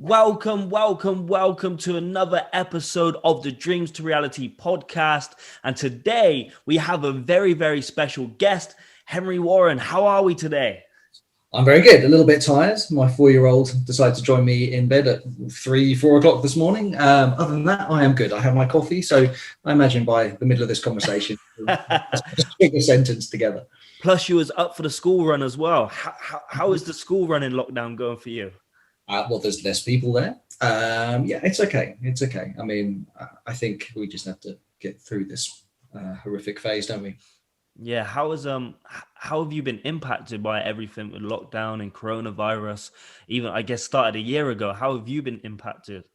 Welcome to another episode of the Dreams to Reality podcast. And today we have a very, very special guest, Henry Warren. How are we today? I'm very good. A little bit tired. My 4-year-old decided to join me in bed at 4 o'clock this morning. Other than that, I am good. I have my coffee. So I imagine by the middle of this conversation, we'll just pick a sentence together. Plus you was up for the school run as well. How is the school run in lockdown going for you? Well, there's less people there. Yeah, it's okay. It's okay. I mean, I think we just have to get through this horrific phase, don't we? Yeah, how have you been impacted by everything with lockdown and coronavirus? Even I guess started a year ago. How have you been impacted?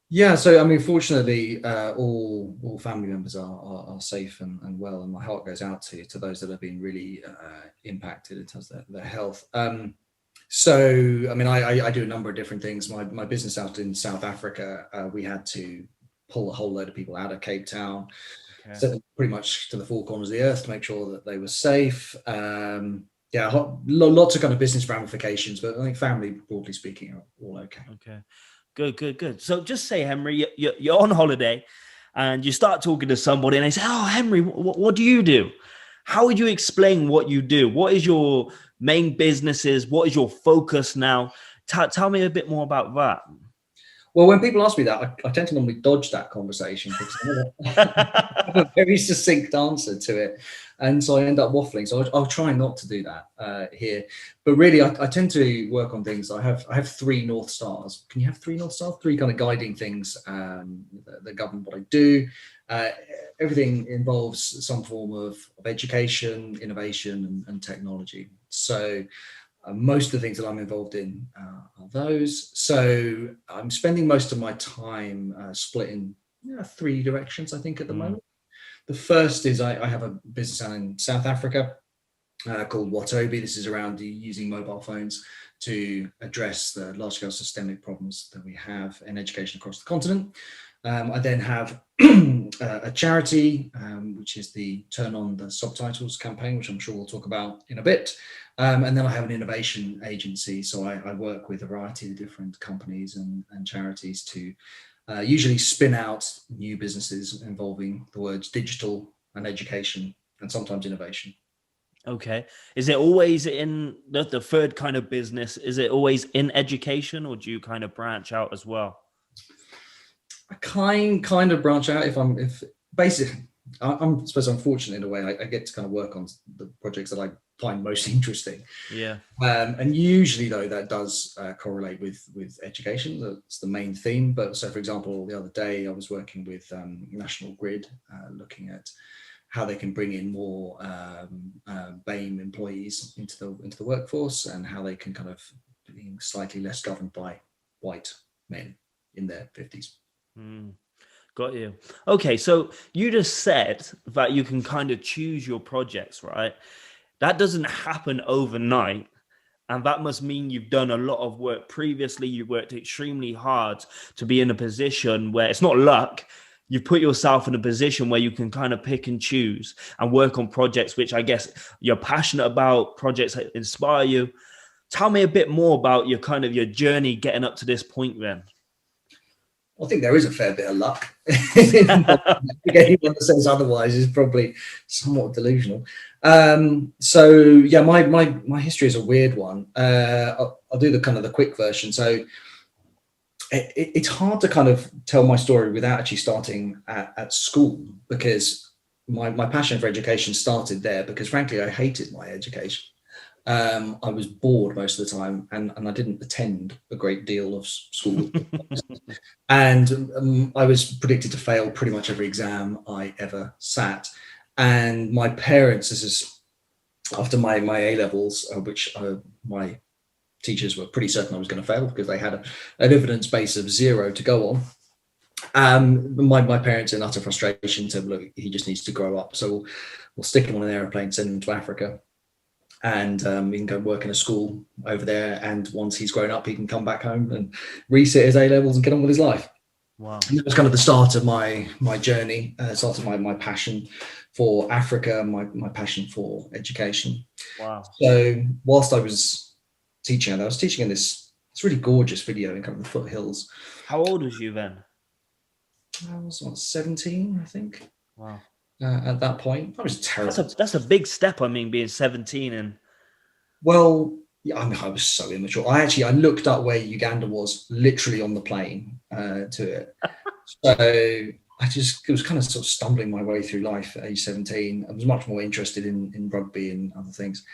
Yeah, so I mean, fortunately, all family members are safe and well, and my heart goes out to those that have been really impacted in terms of their health. So, I mean, I do a number of different things. My business out in South Africa, we had to pull a whole load of people out of Cape Town, sent them pretty much to the four corners of the earth to make sure that they were safe. Yeah, lots of kind of business ramifications, but I think family, broadly speaking, are all okay. Okay, good. So just say, Henry, you're on holiday and you start talking to somebody and they say, oh, Henry, what do you do? How would you explain what you do? What is your main businesses? What is your focus now? Tell me a bit more about that. Well, when people ask me that, I tend to normally dodge that conversation because I have a very succinct answer to it. And so I end up waffling. So I'll try not to do that here. But really, I tend to work on things. I have 3 North Stars. Can you have 3 North Stars? 3 kind of guiding things that govern what I do. Everything involves some form of education, innovation, and technology. So most of the things that I'm involved in are those. So I'm spending most of my time split in 3 directions, I think, at the moment. The first is I have a business out in South Africa called Watobi. This is around using mobile phones to address the large-scale systemic problems that we have in education across the continent. I then have a charity, which is the Turn On the Subtitles campaign, which I'm sure we'll talk about in a bit. And then I have an innovation agency. So I work with a variety of different companies and charities to usually spin out new businesses involving the words digital and education and sometimes innovation. Okay. Is it always in the third kind of business? Is it always in education, or do you kind of branch out as well? I kind of branch out I suppose I'm fortunate in a way. I get to kind of work on the projects that I find most interesting. Yeah. And usually though, that does correlate with education. That's the main theme. But so for example, the other day I was working with National Grid, looking at how they can bring in more BAME employees into the workforce, and how they can kind of being slightly less governed by white men in their 50s. Got you. Okay, so you just said that you can kind of choose your projects, right? That doesn't happen overnight. And that must mean you've done a lot of work previously. You worked extremely hard to be in a position where it's not luck. You've put yourself in a position where you can kind of pick and choose and work on projects which I guess you're passionate about, projects that inspire you. Tell me a bit more about your journey getting up to this point then. I think there is a fair bit of luck. Anyone that says otherwise is probably somewhat delusional. So yeah, my history is a weird one. I'll do the quick version. So it's hard to kind of tell my story without actually starting at school, because my passion for education started there, because frankly, I hated my education. I was bored most of the time, and I didn't attend a great deal of school. And I was predicted to fail pretty much every exam I ever sat. And my parents, this is after my A-levels, which my teachers were pretty certain I was going to fail because they had an evidence base of 0 to go on. My parents, in utter frustration, said, look, he just needs to grow up. So we'll stick him on an aeroplane, send him to Africa. And he can go work in a school over there. And once he's grown up, he can come back home and resit his A-levels and get on with his life. Wow. And that was kind of the start of my journey, start of my passion for Africa, my passion for education. Wow. So whilst I was teaching, and I was teaching in this It's really gorgeous video in kind of the foothills. How old was you then? I was 17, I think, Wow. at that point. I was terrible. That's a big step. I mean, being 17 and Well, yeah, I was so immature. I looked up where Uganda was literally on the plane to it. So it was kind of sort of stumbling my way through life at age 17. I was much more interested in rugby and other things.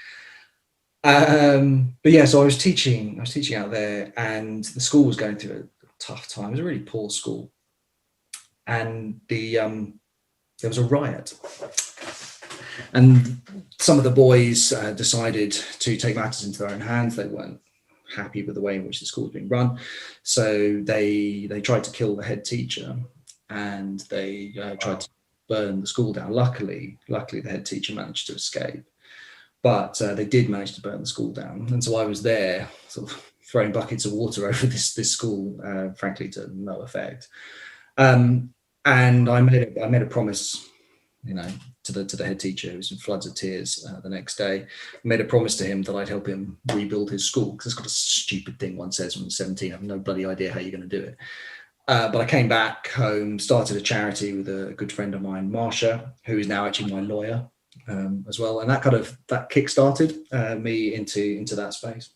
But yeah, so I was teaching out there, and the school was going through a tough time. It was a really poor school, and there was a riot, and some of the boys decided to take matters into their own hands. They weren't happy with the way in which the school was being run, so they tried to kill the head teacher, and they tried to burn the school down. Luckily, the head teacher managed to escape, but they did manage to burn the school down. And so I was there, sort of throwing buckets of water over this school, frankly, to no effect. And I made a promise, to the head teacher, who was in floods of tears the next day. I made a promise to him that I'd help him rebuild his school, because it's got a stupid thing one says when you're 17. I have no bloody idea how you're going to do it. But I came back home, started a charity with a good friend of mine, Marsha, who is now actually my lawyer as well. And that kick-started me into that space.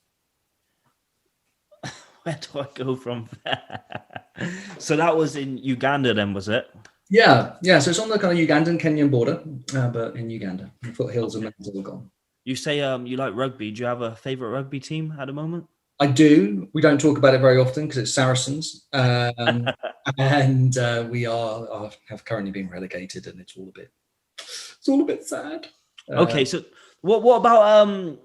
where do I go from there? So that was in Uganda then, was it? Yeah. So it's on the kind of Ugandan-Kenyan border, but in Uganda, the foothills of Oregon. You say you like rugby. Do you have a favorite rugby team at the moment? I do. We don't talk about it very often because it's Saracens, and we have currently been relegated, and it's all a bit sad. Okay, so what about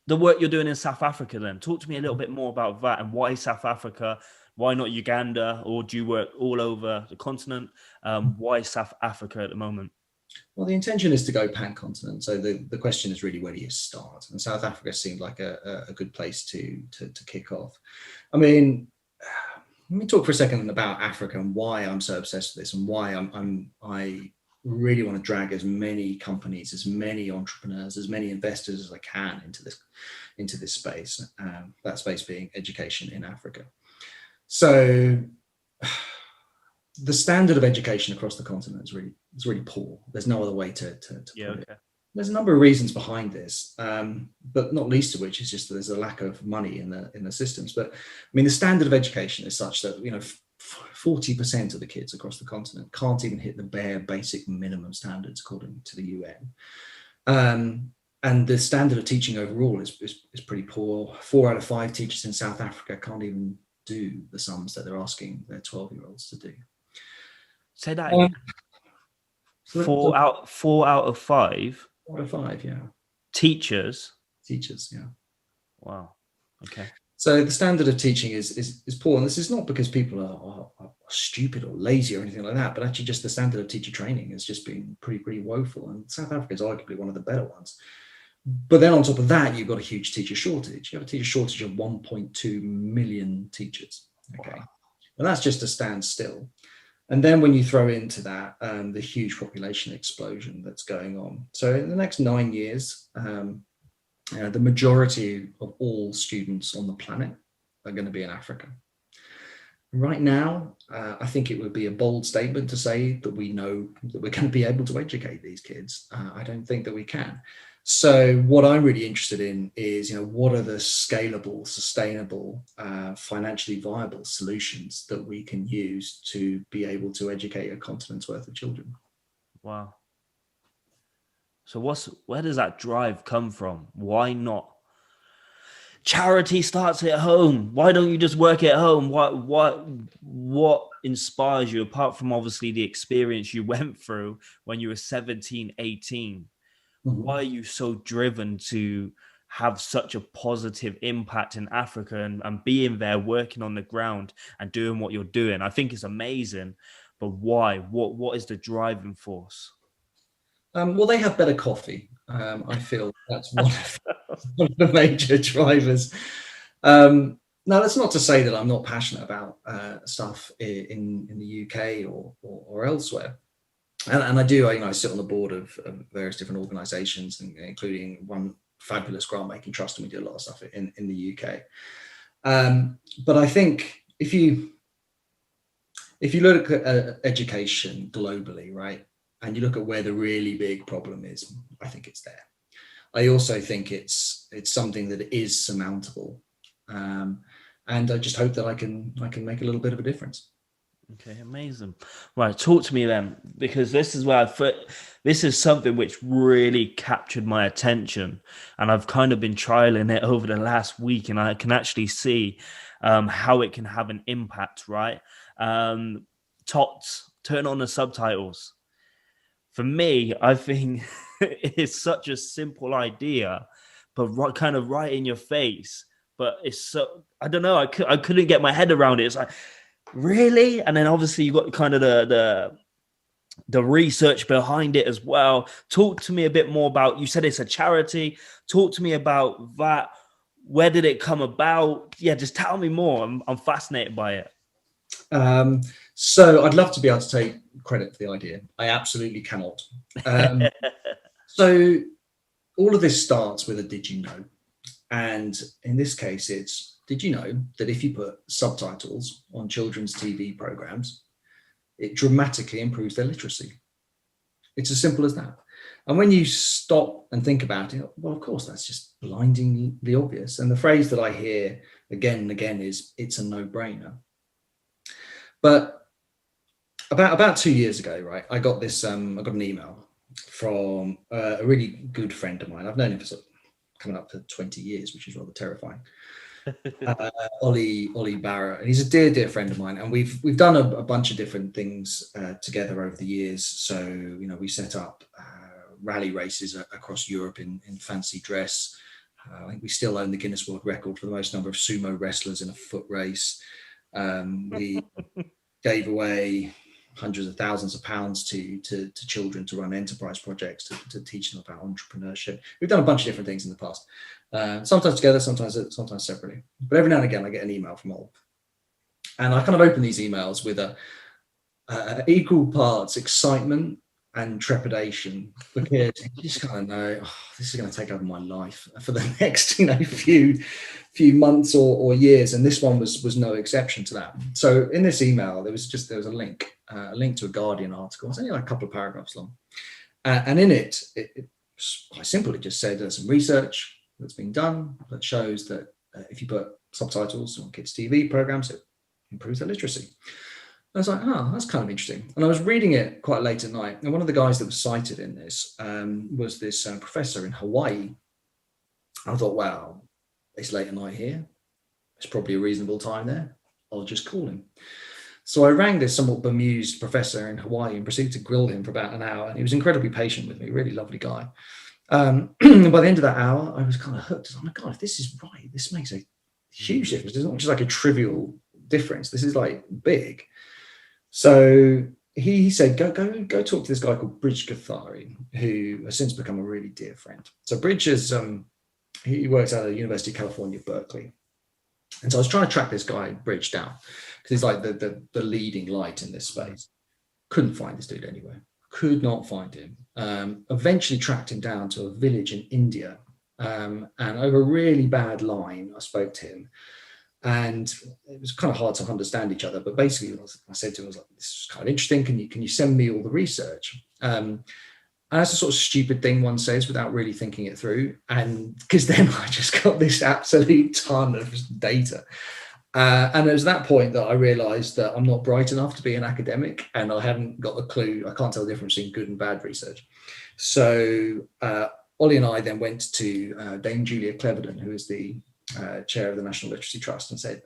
the work you're doing in South Africa then? Talk to me a little bit more about that, and why South Africa? Why not Uganda? Or do you work all over the continent? Why South Africa at the moment? Well, the intention is to go pan-continent. So the question is really, where do you start? And South Africa seemed like a good place to kick off. I mean, let me talk for a second about Africa and why I'm so obsessed with this, and why I really want to drag as many companies, as many entrepreneurs, as many investors as I can into this space. That space being education in Africa. So the standard of education across the continent is really poor. There's no other way to put it. There's a number of reasons behind this, but not least of which is just that there's a lack of money in the systems. But I mean, the standard of education is such that 40% of the kids across the continent can't even hit the bare basic minimum standards according to the UN. And the standard of teaching overall is pretty poor. 4 out of 5 teachers in South Africa can't even do the sums that they're asking their 12-year-olds to do. Say that again. 4 out of 5. 4 out of 5, yeah. Teachers, yeah. Wow. Okay. So the standard of teaching is poor, and this is not because people are stupid or lazy or anything like that, but actually just the standard of teacher training has just been pretty woeful, and South Africa is arguably one of the better ones. But then on top of that, you've got a huge teacher shortage. You have a teacher shortage of 1.2 million teachers. Okay, wow. And that's just a standstill. And then when you throw into that the huge population explosion that's going on, so in the next 9 years, the majority of all students on the planet are going to be in Africa. Right now, I think it would be a bold statement to say that we know that we're going to be able to educate these kids. I don't think that we can. So what I'm really interested in is, what are the scalable, sustainable, financially viable solutions that we can use to be able to educate a continent's worth of children. Wow. So where does that drive come from? Why not? Charity starts at home. Why don't you just work at home? What inspires you, apart from obviously the experience you went through when you were 17, 18? Mm-hmm. Why are you so driven to have such a positive impact in Africa and being there, working on the ground and doing what you're doing? I think it's amazing, but why? What is the driving force? Well, they have better coffee. I feel that's one of the major drivers. Now, that's not to say that I'm not passionate about stuff in the UK or elsewhere. And I do, I sit on the board of various different organisations, including one fabulous grant-making trust, and we do a lot of stuff in the UK. But I think if you look at education globally, right, and you look at where the really big problem is, I think it's there. I also think it's something that is surmountable, and I just hope that I can make a little bit of a difference. Okay, amazing. Right, talk to me then, because this is where this is something which really captured my attention, and I've kind of been trialing it over the last week, and I can actually see how it can have an impact. Right, TOTS, turn on the subtitles. For me, I think it's such a simple idea, but kind of right in your face. But it's so, I don't know. I couldn't get my head around it. It's like, really? And then obviously you got kind of the research behind it as well. Talk to me a bit more about. You said it's a charity. Talk to me about that. Where did it come about? Yeah, just tell me more. I'm fascinated by it. So I'd love to be able to take credit for the idea. I absolutely cannot. So all of this starts with a did you know? And in this case, it's did you know that if you put subtitles on children's TV programs, it dramatically improves their literacy? It's as simple as that. And when you stop and think about it, well, of course, that's just blindingly obvious. And the phrase that I hear again and again is it's a no-brainer. But about 2 years ago, right, I got this. I got an email from a really good friend of mine. I've known him for coming up to 20 years, which is rather terrifying. Ollie Barra, and he's a dear friend of mine, and we've done a bunch of different things together over the years. So we set up rally races across Europe in fancy dress. I think we still own the Guinness World Record for the most number of sumo wrestlers in a foot race. We gave away hundreds of thousands of pounds to children to run enterprise projects to teach them about entrepreneurship. We've done a bunch of different things in the past, sometimes together, sometimes separately. But every now and again, I get an email from Ol, and I kind of open these emails with a equal parts excitement and trepidation, because you just kind of know, this is going to take over my life for the next few months or years, and this one was no exception to that. So in this email, there was a link to a Guardian article. It's only like a couple of paragraphs long, and in it quite simply just said there's some research that's been done that shows that if you put subtitles on kids' TV programs, it improves their literacy. I was like, that's kind of interesting. And I was reading it quite late at night. And one of the guys that was cited in this was this professor in Hawaii. I thought, wow, it's late at night here. It's probably a reasonable time there. I'll just call him. So I rang this somewhat bemused professor in Hawaii and proceeded to grill him for about an hour. And he was incredibly patient with me, really lovely guy. By the end of that hour, I was kind of hooked. Oh my God, if this is right, this makes a huge difference. It's not just like a trivial difference. This is like big. So he said, go talk to this guy called Bridge Gathari, who has since become a really dear friend. So Bridge is, he works at the University of California, Berkeley. And so I was trying to track this guy, Bridge, down, because he's like the leading light in this space. Couldn't find this dude anywhere. Could not find him. Eventually tracked him down to a village in India. And over a really bad line, I spoke to him. And it was kind of hard to understand each other. But basically, I said to him, I was like, this is kind of interesting. Can you send me all the research? And that's a sort of stupid thing one says without really thinking it through. And because then I just got this absolute ton of data. And it was that point that I realized that I'm not bright enough to be an academic, and I haven't got a clue. I can't tell the difference between good and bad research. So Ollie and I then went to Dame Julia Cleverden, who is the chair of the National Literacy Trust, and said,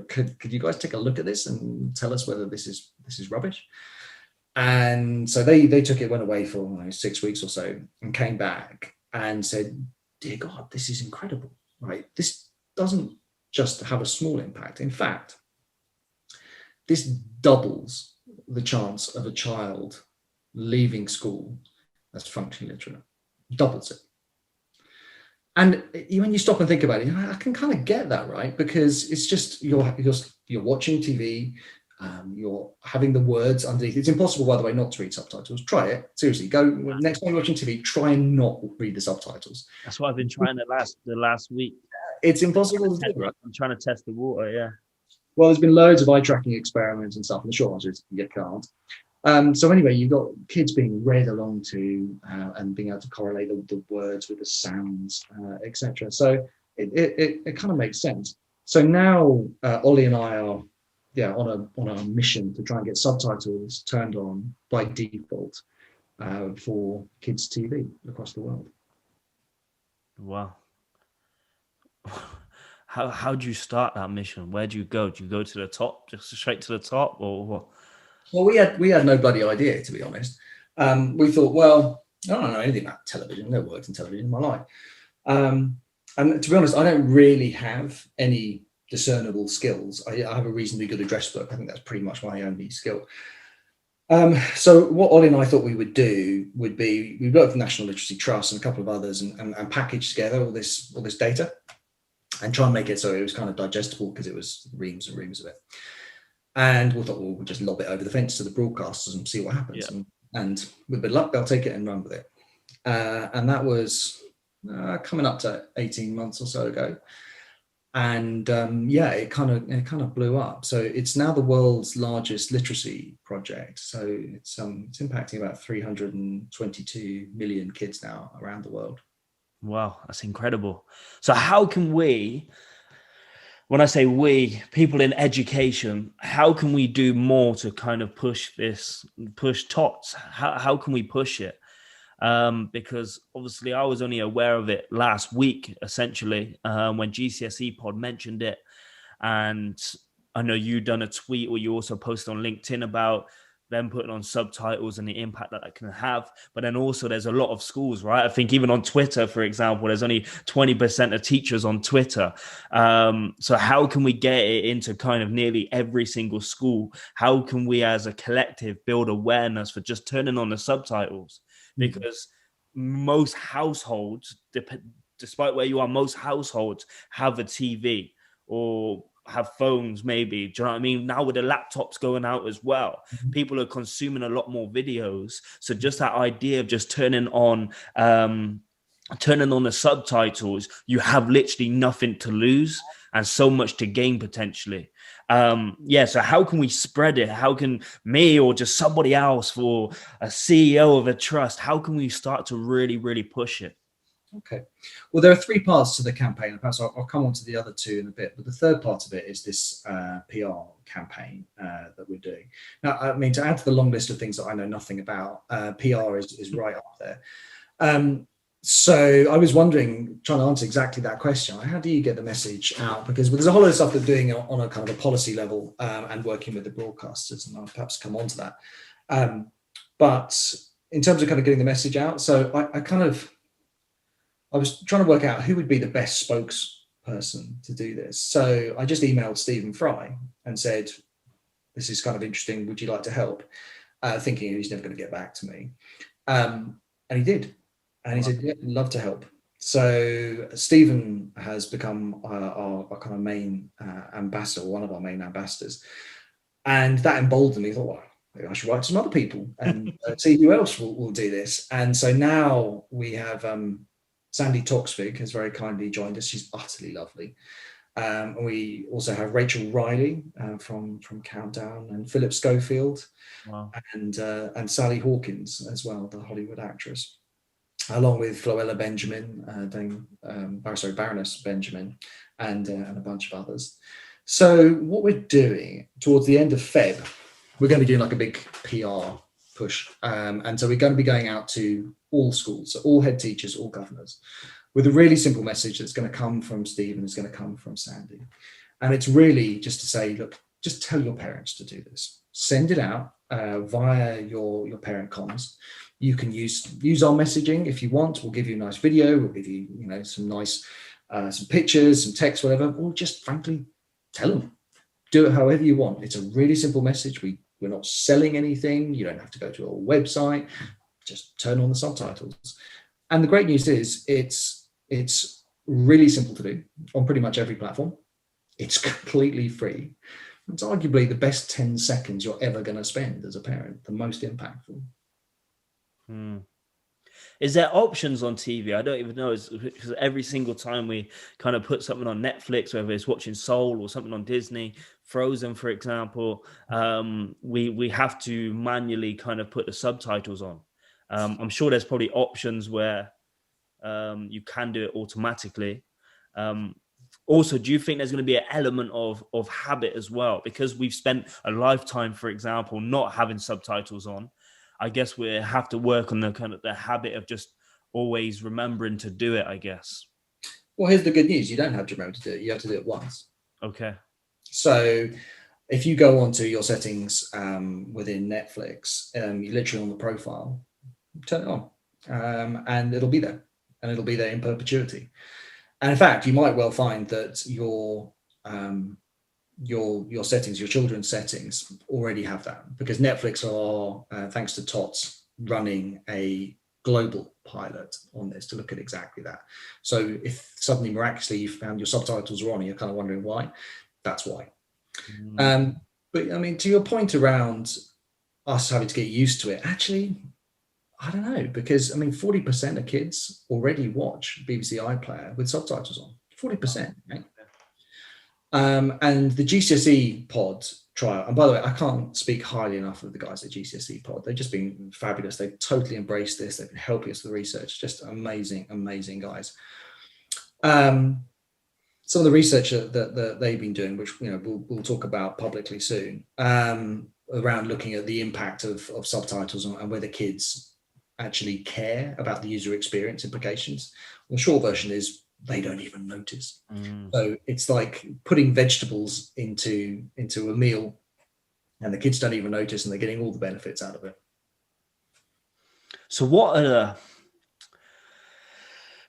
could you guys take a look at this and tell us whether this is rubbish? And so they took it, went away for 6 weeks or so, and came back and said, dear God, this is incredible, right? This doesn't just have a small impact. In fact, this doubles the chance of a child leaving school as functionally literate. Doubles it. And when you stop and think about it, I can kind of get that, right? Because it's just you're watching TV, you're having the words underneath. It's impossible, by the way, not to read subtitles. Try it. Seriously, go next time you're watching TV, try and not read the subtitles. That's what I've been trying the last week. It's impossible to do, right? I'm trying to test the water. Yeah. Well, there's been loads of eye tracking experiments and stuff, and the short answer is you can't. So anyway, you've got kids being read along to and being able to correlate the words with the sounds, etc. So it kind of makes sense. So now Ollie and I are on a mission to try and get subtitles turned on by default for kids TV across the world. Wow. How do you start that mission? Where do you go? Do you go to the top, just straight to the top, or what? Well, we had no bloody idea, to be honest. We thought, well, I don't know anything about television. Never worked in television in my life. And to be honest, I don't really have any discernible skills. I have a reasonably good address book. I think that's pretty much my only skill. So what Ollie and I thought we would do would be, we worked with National Literacy Trust and a couple of others and package together all this data and try and make it so it was kind of digestible, because it was reams and reams of it. And we thought, well, we'll just lob it over the fence to the broadcasters and see what happens. Yeah. And with a bit of luck, they'll take it and run with it. And that was coming up to 18 months or so ago. And it kind of blew up. So it's now the world's largest literacy project. So it's impacting about 322 million kids now around the world. Wow, that's incredible. So how can we, when I say we, people in education, how can we do more to kind of push TOTS? How can we push it? Because obviously I was only aware of it last week, essentially, when GCSE Pod mentioned it. And I know you done a tweet, or you also posted on LinkedIn about them putting on subtitles and the impact that can have. But then also there's a lot of schools, right? I think even on Twitter, for example, there's only 20% of teachers on Twitter. So how can we get it into kind of nearly every single school? How can we as a collective build awareness for just turning on the subtitles? Because most households, despite where you are, most households have a TV or have phones, maybe. Do you know what I mean? Now with the laptops going out as well, people are consuming a lot more videos. So just that idea of just turning on the subtitles, you have literally nothing to lose and so much to gain potentially. So how can we spread it? How can me or just somebody else, or a CEO of a trust, how can we start to really, really push it? Okay. Well, there are three parts to the campaign. Perhaps I'll come on to the other two in a bit. But the third part of it is this PR campaign that we're doing. Now, I mean, to add to the long list of things that I know nothing about, PR is right up there. So I was wondering, trying to answer exactly that question. How do you get the message out? Because there's a whole lot of stuff they're doing on a kind of a policy level and working with the broadcasters, and I'll perhaps come on to that. But in terms of kind of getting the message out, so I was trying to work out who would be the best spokesperson to do this. So I just emailed Stephen Fry and said, this is kind of interesting. Would you like to help? Thinking he's never going to get back to me. And he did. And he said, yeah, love to help. So Stephen has become our kind of main ambassador, one of our main ambassadors. And that emboldened me. I thought, well, maybe I should write to some other people and see who else will do this. And so now we have Sandy Toksvig has very kindly joined us. She's utterly lovely. And we also have Rachel Riley from Countdown, and Philip Schofield. Wow. And Sally Hawkins as well, the Hollywood actress, along with Floella Benjamin, Baroness Benjamin, and a bunch of others. So what we're doing towards the end of Feb, we're going to be doing like a big PR push. And so we're going to be going out to all schools, so all head teachers, all governors, with a really simple message that's going to come from Steve and is going to come from Sandy. And it's really just to say, look, just tell your parents to do this. Send it out via your parent comms. You can use our messaging if you want. We'll give you a nice video. We'll give you, some nice, some pictures, some text, whatever. Or just frankly, tell them. Do it however you want. It's a really simple message. We're not selling anything. You don't have to go to our website. Just turn on the subtitles. And the great news is it's really simple to do on pretty much every platform. It's completely free. It's arguably the best 10 seconds you're ever going to spend as a parent, the most impactful. Is there options on TV? I don't even know. It's because every single time we kind of put something on Netflix, whether it's watching Soul or something on Disney, Frozen, for example, we have to manually kind of put the subtitles on. I'm sure there's probably options where you can do it automatically. Um, Also, do you think there's going to be an element of habit as well? Because we've spent a lifetime, for example, not having subtitles on. I guess we have to work on the kind of the habit of just always remembering to do it, I guess. Well, here's the good news. You don't have to remember to do it. You have to do it once. Okay. So if you go onto your settings within Netflix, you literally on the profile, turn it on, and it'll be there, and it'll be there in perpetuity. And in fact, you might well find that your settings, your children's settings, already have that, because Netflix are, thanks to TOTS, running a global pilot on this to look at exactly that. So if suddenly miraculously you found your subtitles are on and you're kind of wondering why, that's why. But I mean, to your point around us having to get used to it, actually, I don't know, because I mean, 40% of kids already watch BBC iPlayer with subtitles on. 40%, right? And the GCSE pod trial, and by the way, I can't speak highly enough of the guys at GCSE pod. They've just been fabulous. They've totally embraced this. They've been helping us with the research. Just amazing, amazing guys. Some of the research that they've been doing, which we'll talk about publicly soon, around looking at the impact of subtitles and whether kids actually care about the user experience implications. The short version is they don't even notice. So it's like putting vegetables into a meal, and the kids don't even notice, and they're getting all the benefits out of it. So what are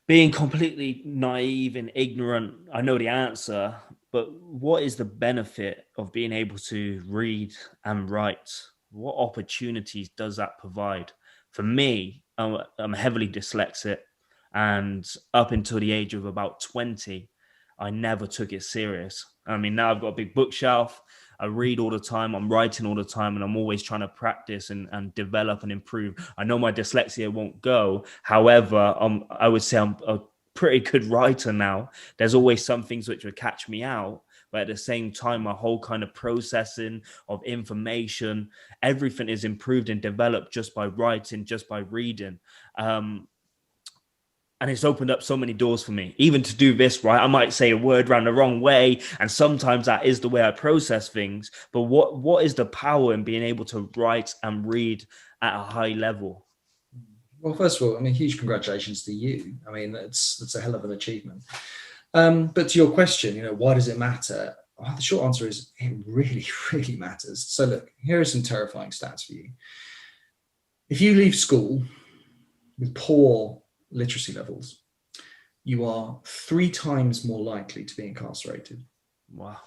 being completely naive and ignorant, I know the answer, but what is the benefit of being able to read and write? What opportunities does that provide? For me, I'm heavily dyslexic, and up until the age of about 20, I never took it serious. I mean, now I've got a big bookshelf. I read all the time. I'm writing all the time, and I'm always trying to practice and develop and improve. I know my dyslexia won't go. However, I would say I'm a pretty good writer now. There's always some things which would catch me out, but at the same time, my whole kind of processing of information, everything is improved and developed just by writing, just by reading. And it's opened up so many doors for me, even to do this, right? I might say a word round the wrong way, and sometimes that is the way I process things. But what is the power in being able to write and read at a high level? Well, first of all, I mean, huge congratulations to you. I mean, that's a hell of an achievement. But to your question, why does it matter? The short answer is it really, really matters. So look, here are some terrifying stats for you. If you leave school with poor literacy levels, you are 3 times more likely to be incarcerated. Wow.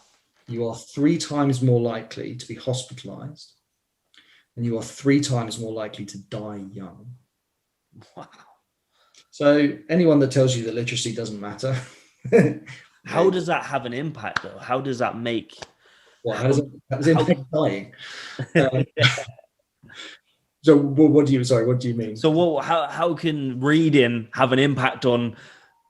You are 3 times more likely to be hospitalized, and you are 3 times more likely to die young. Wow. So anyone that tells you that literacy doesn't matter, how does that have an impact though? How does that make? Well, how does it impact dying? So what do you mean? So how can reading have an impact on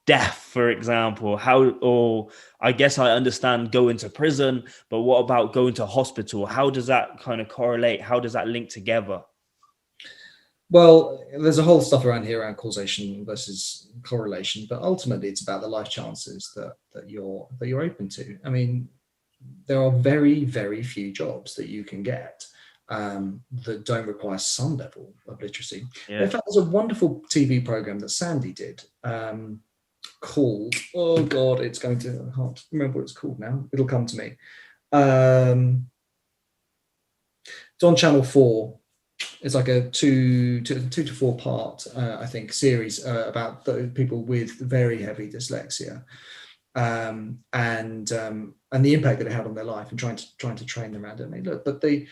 death, for example? Or I guess I understand going to prison, but what about going to hospital? How does that kind of correlate? How does that link together? Well, there's a whole stuff around here around causation versus correlation, but ultimately it's about the life chances that you're open to. I mean, there are very, very few jobs that you can get that don't require some level of literacy. Yeah. In fact, there's a wonderful TV program that Sandy did called, oh God, I can't remember what it's called now. It'll come to me. It's on Channel 4. It's like a 2 to 4 part, I think, series about people with very heavy dyslexia, and the impact that it had on their life, and trying to train them around it. I mean, look, but the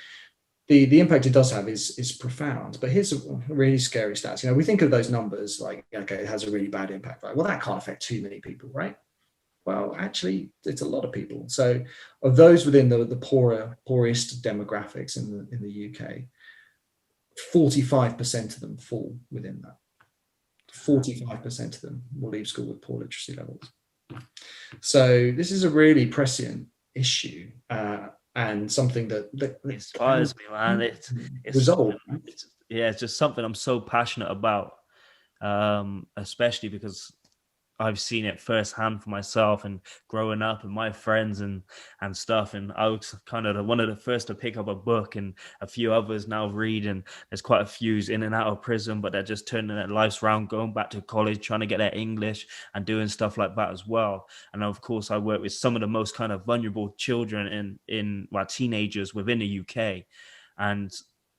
impact it does have is profound. But here's a really scary stats. We think of those numbers like, okay, it has a really bad impact, right? Well, that can't affect too many people, right? Well, actually, it's a lot of people. So, of those within the poorest demographics in the UK, 45% of them fall within that. 45% of them will leave school with poor literacy levels. So this is a really prescient issue, and something that inspires me, man. It's resolve. something. It's just something I'm so passionate about, especially because I've seen it firsthand for myself and growing up and my friends and stuff. And I was kind of one of the first to pick up a book, and a few others now read. And there's quite a few in and out of prison, but they're just turning their lives around, going back to college, trying to get their English and doing stuff like that as well. And of course, I work with some of the most kind of vulnerable children in teenagers within the UK. And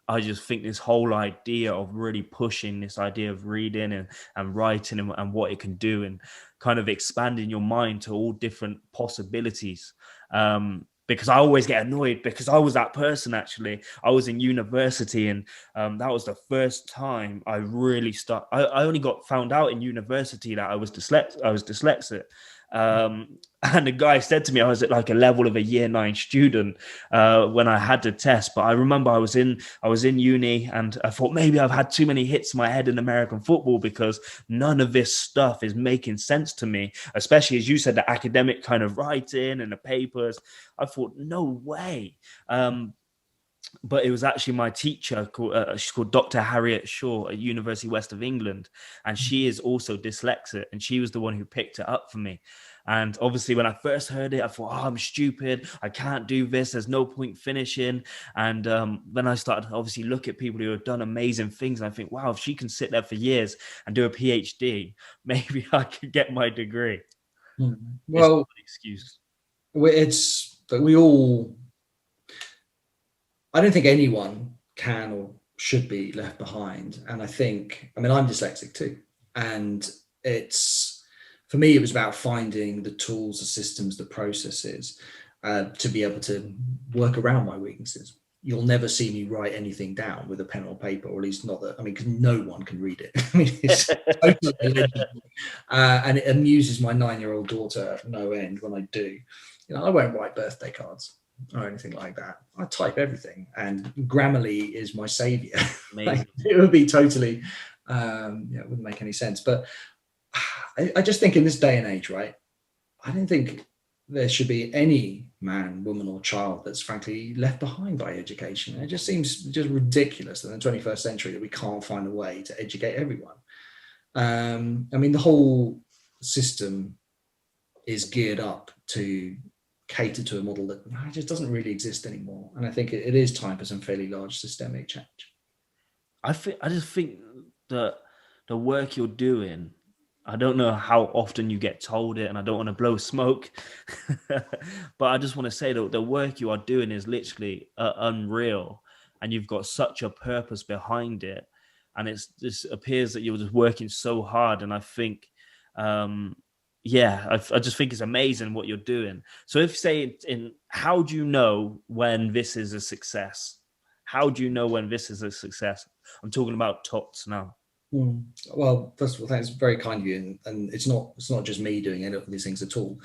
I just think this whole idea of really pushing this idea of reading and writing and what it can do, and kind of expanding your mind to all different possibilities. Because I always get annoyed, because I was that person. Actually, I was in university, and that was the first time I really I only got found out in university that I was dyslexic. And the guy said to me I was at like a level of a year 9 student when I had the test. But I remember I was in uni, and I thought maybe I've had too many hits in my head in American football, because none of this stuff is making sense to me, especially as you said, the academic kind of writing and the papers. I thought, no way. But it was actually my teacher she's called Dr. Harriet Shaw at University West of England, and she is also dyslexic, and she was the one who picked it up for me. And obviously when I first heard it, I thought, I'm stupid, I can't do this, there's no point finishing. And then I started to obviously look at people who have done amazing things, and I think, wow, if she can sit there for years and do a PhD, maybe I could get my degree. Well, it's an excuse. I don't think anyone can or should be left behind. And I mean, I'm dyslexic too. And for me, it was about finding the tools, the systems, the processes to be able to work around my weaknesses. You'll never see me write anything down with a pen or paper, or at least not that, I mean, because no one can read it. I mean, it's totally illegible. And it amuses my 9-year-old daughter no end when I do. I won't write birthday cards or anything like that. I type everything, and Grammarly is my savior. Like, it would be totally, it wouldn't make any sense. But I just think in this day and age, right, I don't think there should be any man, woman, or child that's frankly left behind by education. It just seems just ridiculous in the 21st century that we can't find a way to educate everyone. I mean, the whole system is geared up to cater to a model that just doesn't really exist anymore. And I think it is time for some fairly large systemic change. I just think that the work you're doing, I don't know how often you get told it, and I don't want to blow smoke, but I just want to say that the work you are doing is literally unreal, and you've got such a purpose behind it, and it just appears that you're just working so hard. And I think, I just think it's amazing what you're doing. So if say how do you know when this is a success? How do you know when this is a success? I'm talking about TOTS now. Well, first of all, thanks, very kind of you, and it's not just me doing any of these things at all.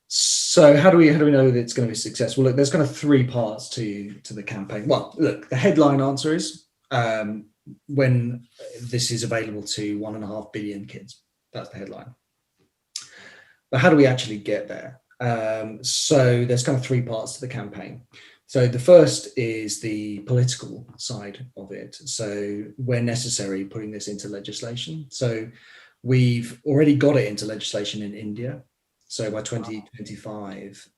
So how do we know that it's going to be successful? Look, there's kind of 3 parts to the campaign. Well, look, the headline answer is when this is available to 1.5 billion kids. That's the headline. But how do we actually get there? So there's kind of 3 parts to the campaign. So the first is the political side of it. So where necessary, putting this into legislation. So we've already got it into legislation in India. So by 2025,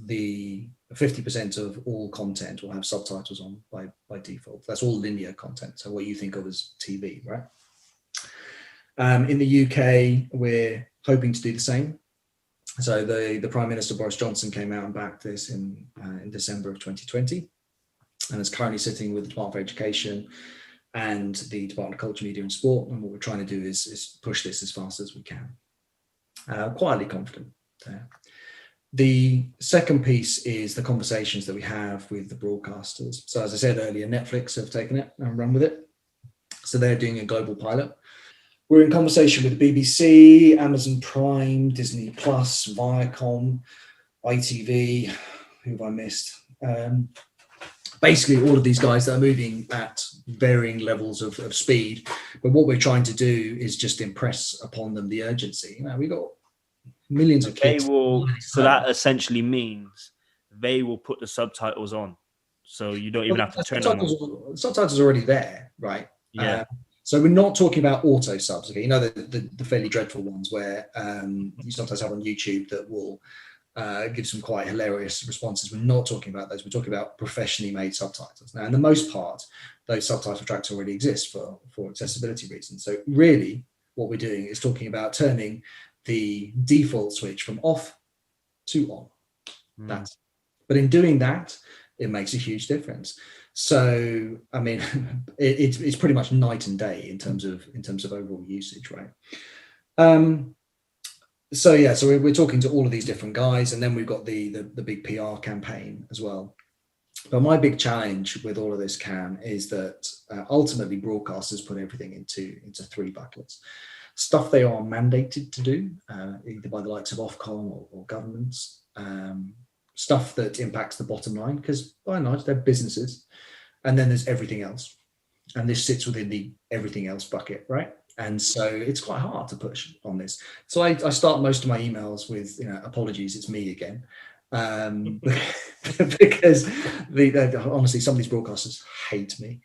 the 50% of all content will have subtitles on by default. That's all linear content. So what you think of as TV, right? In the UK, we're hoping to do the same. So the Prime Minister Boris Johnson came out and backed this in December of 2020, and is currently sitting with the Department of Education and the Department of Culture, Media and Sport. And what we're trying to do is push this as fast as we can. Quietly confident there. The second piece is the conversations that we have with the broadcasters. So as I said earlier, Netflix have taken it and run with it. So they're doing a global pilot. We're in conversation with the BBC, Amazon Prime, Disney Plus, Viacom, ITV, who have I missed? basically all of these guys that are moving at varying levels of speed. But what we're trying to do is just impress upon them the urgency. We've got millions of They kids. will. So that essentially means they will put the subtitles on, so you don't even Well, have to turn them on. subtitles are already there, right? Yeah. So we're not talking about auto subs. Okay, the fairly dreadful ones where you sometimes have on YouTube that will give some quite hilarious responses. We're not talking about those. We're talking about professionally made subtitles. Now, in the most part, those subtitle tracks already exist for accessibility reasons. So really, what we're doing is talking about turning the default switch from off to on. But in doing that, it makes a huge difference. So, I mean, it's pretty much night and day in terms of overall usage, right? So yeah, so we're talking to all of these different guys, and then we've got the big PR campaign as well. But my big challenge with all of this, Cam, is that ultimately broadcasters put everything into three buckets: stuff they are mandated to do, either by the likes of Ofcom or governments. Stuff that impacts the bottom line, because by and large they're businesses, and then there's everything else, and this sits within the everything else bucket, right? And so it's quite hard to push on this. So I start most of my emails with, apologies, it's me again, because honestly, some of these broadcasters hate me,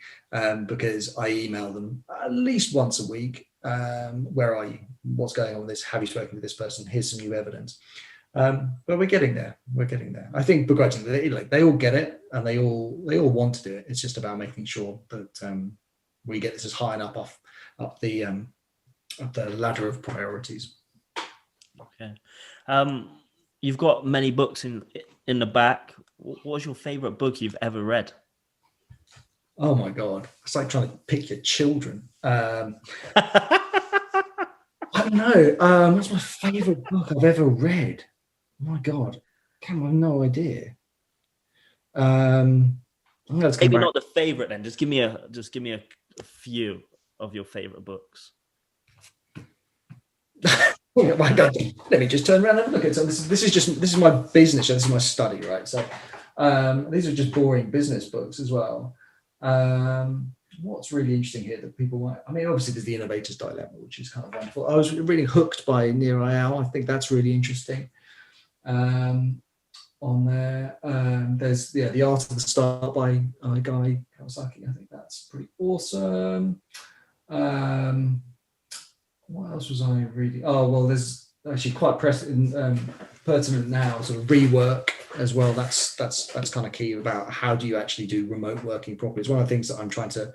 because I email them at least once a week. Where are you? What's going on with this? Have you spoken with this person? Here's some new evidence. But we're getting there. I think begrudgingly, they all get it, and they all want to do it. It's just about making sure that we get this as high enough up the ladder of priorities. Okay. You've got many books in the back. What's your favorite book you've ever read? Oh my God, it's like trying to pick your children. I don't know. What's my favorite book I've ever read? Oh my God, I have no idea. Maybe not the favorite then. Just give me a few of your favorite books. Oh my God, let me just turn around and have a look at it. So this is my business. This is my study, right? So these are just boring business books as well. What's really interesting here that people might, obviously there's The Innovator's Dilemma, which is kind of wonderful. I was really hooked by Nir Eyal. I think that's really interesting. On there, there's The Art of the Start by Guy Kawasaki. I think that's pretty awesome. What else was I reading? Oh, well, there's actually quite pertinent now, sort of rework as well. That's kind of key about how do you actually do remote working properly. It's one of the things that I'm trying to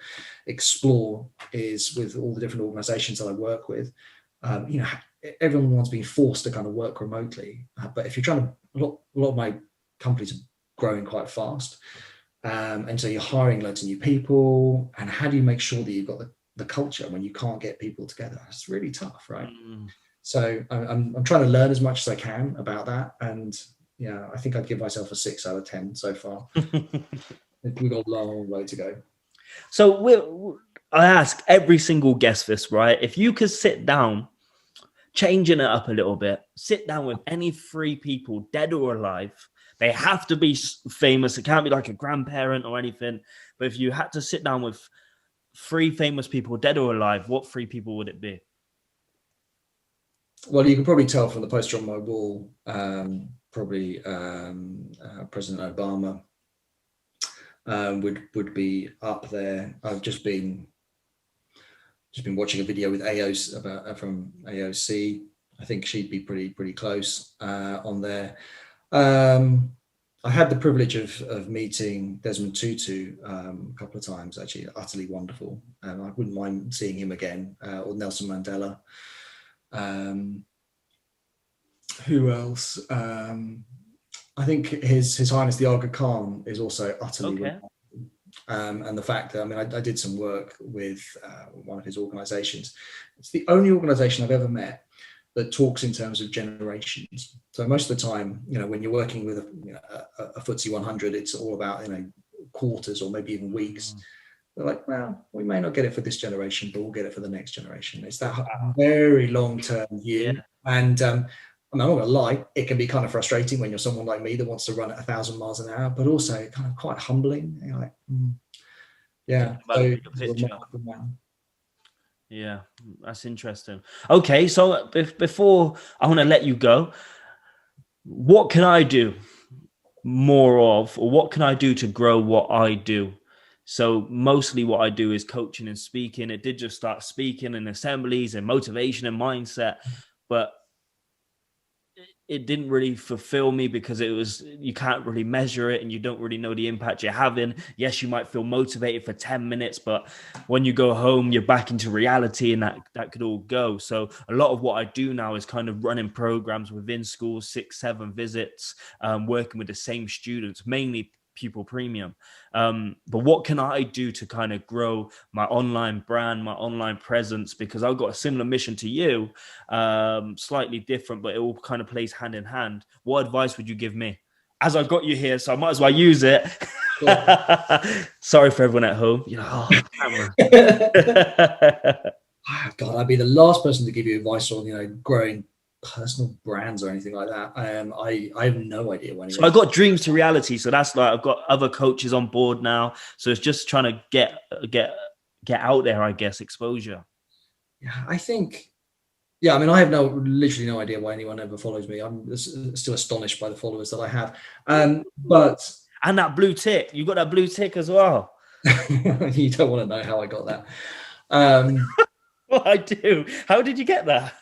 explore is with all the different organizations that I work with. Everyone's being forced to kind of work remotely, but if you're trying to, a lot of my companies are growing quite fast, and so you're hiring loads of new people, and how do you make sure that you've got the culture when you can't get people together? It's really tough, right? So I'm trying to learn as much as I can about that, and I think I'd give myself a 6 out of 10 so far. We've got a long way to go. So I ask every single guest this, right? If you could sit down, changing it up a little bit, sit down with any 3 people, dead or alive. They have to be famous. It can't be like a grandparent or anything. But if you had to sit down with 3 famous people, dead or alive, what 3 people would it be? Well, you can probably tell from the poster on my wall, probably President Obama would be up there. I've just been watching a video with AOC from AOC. I think she'd be pretty close on there. I had the privilege of meeting Desmond Tutu a couple of times, actually, utterly wonderful. I wouldn't mind seeing him again, or Nelson Mandela. Who else? I think His Highness the Aga Khan is also utterly wonderful. And the fact that, I did some work with one of his organizations. It's the only organization I've ever met that talks in terms of generations. So most of the time, when you're working with a FTSE 100, it's all about, quarters or maybe even weeks. They're like, well, we may not get it for this generation, but we'll get it for the next generation. It's that very long-term view. Yeah. And I'm not gonna lie, it can be kind of frustrating when you're someone like me that wants to run at 1,000 miles an hour, but also kind of quite humbling. You're like, yeah. About the So bigger picture. Yeah, that's interesting. Okay, so before I want to let you go, what can I do more of, or what can I do to grow what I do? So mostly what I do is coaching and speaking. It did just start speaking in assemblies and motivation and mindset, but it didn't really fulfill me because you can't really measure it and you don't really know the impact you're having. Yes, you might feel motivated for 10 minutes, but when you go home, you're back into reality and that could all go. So a lot of what I do now is kind of running programs within schools, 6-7 visits, working with the same students, mainly pupil premium. But what can I do to kind of grow my online brand, my online presence? Because I've got a similar mission to you, slightly different, but it all kind of plays hand in hand. What advice would you give me? As I've got you here, so I might as well use it. Sure. Sorry for everyone at home. Camera. God, I'd be the last person to give you advice on growing personal brands or anything like that. I have no idea when. So I got dreams to reality. So that's like I've got other coaches on board now. So it's just trying to get out there, I guess, exposure. Yeah, I think. Yeah, I mean, I have literally no idea why anyone ever follows me. I'm still astonished by the followers that I have. But and that blue tick, you got that blue tick as well. You don't want to know how I got that. Well, I do. How did you get that?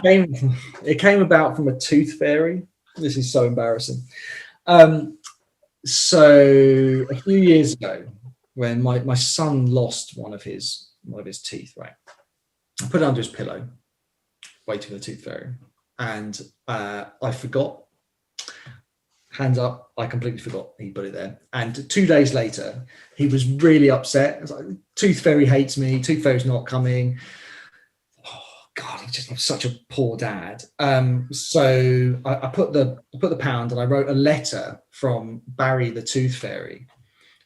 It came about from a tooth fairy. This is so embarrassing. So a few years ago, when my son lost one of his teeth, right, I put it under his pillow, waiting for the tooth fairy, and I forgot. Hands up, I completely forgot he put it there. And 2 days later, he was really upset. I was like, tooth fairy hates me. Tooth fairy's not coming. God, I'm such a poor dad. So I put the pound and I wrote a letter from Barry the Tooth Fairy,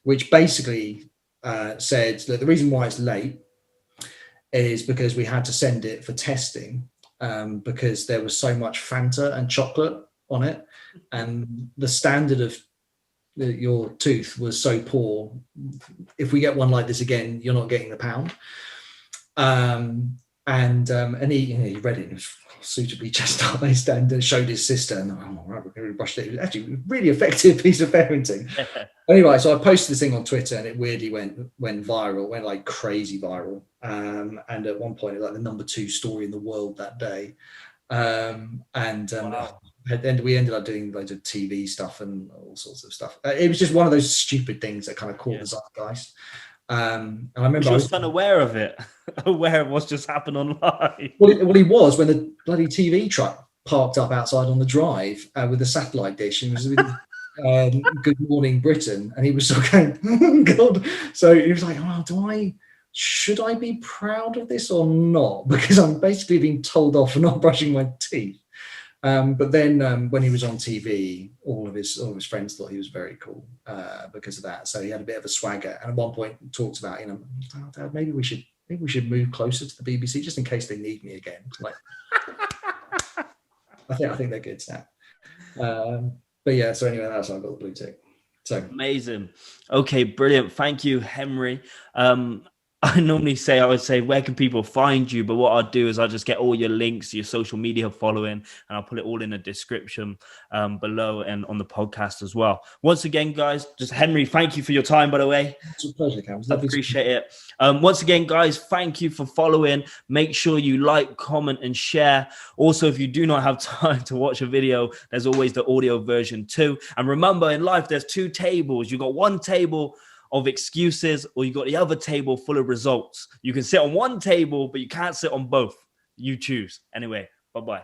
which basically said that the reason why it's late is because we had to send it for testing because there was so much Fanta and chocolate on it, and the standard of your tooth was so poor. If we get one like this again, you're not getting the pound. And he read it suitably chastised and showed his sister, and we're going to brush it. It was actually a really effective piece of parenting. Anyway, so I posted this thing on Twitter and it weirdly went viral, went like crazy viral. And at one point, it was like the #2 story in the world that day. Wow. And we ended up doing loads of TV stuff and all sorts of stuff. It was just one of those stupid things that kind of caught the zeitgeist. And I remember I was unaware of it, aware of what's just happened online. Well, he was when the bloody TV truck parked up outside on the drive with a satellite dish and was with Good Morning Britain, and he was sort of going, oh, God. So he was like, oh, should I be proud of this or not? Because I'm basically being told off for not brushing my teeth. But then when he was on TV, all of his friends thought he was very cool because of that. So he had a bit of a swagger, and at one point talked about, oh, Dad, maybe we should move closer to the BBC just in case they need me again. Like, I think they're good at that. But yeah, so anyway, that's how I got the blue tick. So amazing. Okay, brilliant. Thank you, Henry. I would say, where can people find you? But what I'll do is I'll just get all your links, your social media following, and I'll put it all in the description below and on the podcast as well. Once again, guys, just Henry, thank you for your time, by the way. It's a pleasure, Cam. I appreciate it. Once again, guys, thank you for following. Make sure you like, comment, and share. Also, if you do not have time to watch a video, there's always the audio version too. And remember, in life, there's 2 tables. You've got one table of excuses, or you got the other table full of results. You can sit on one table, but you can't sit on both. You choose. Anyway, bye-bye.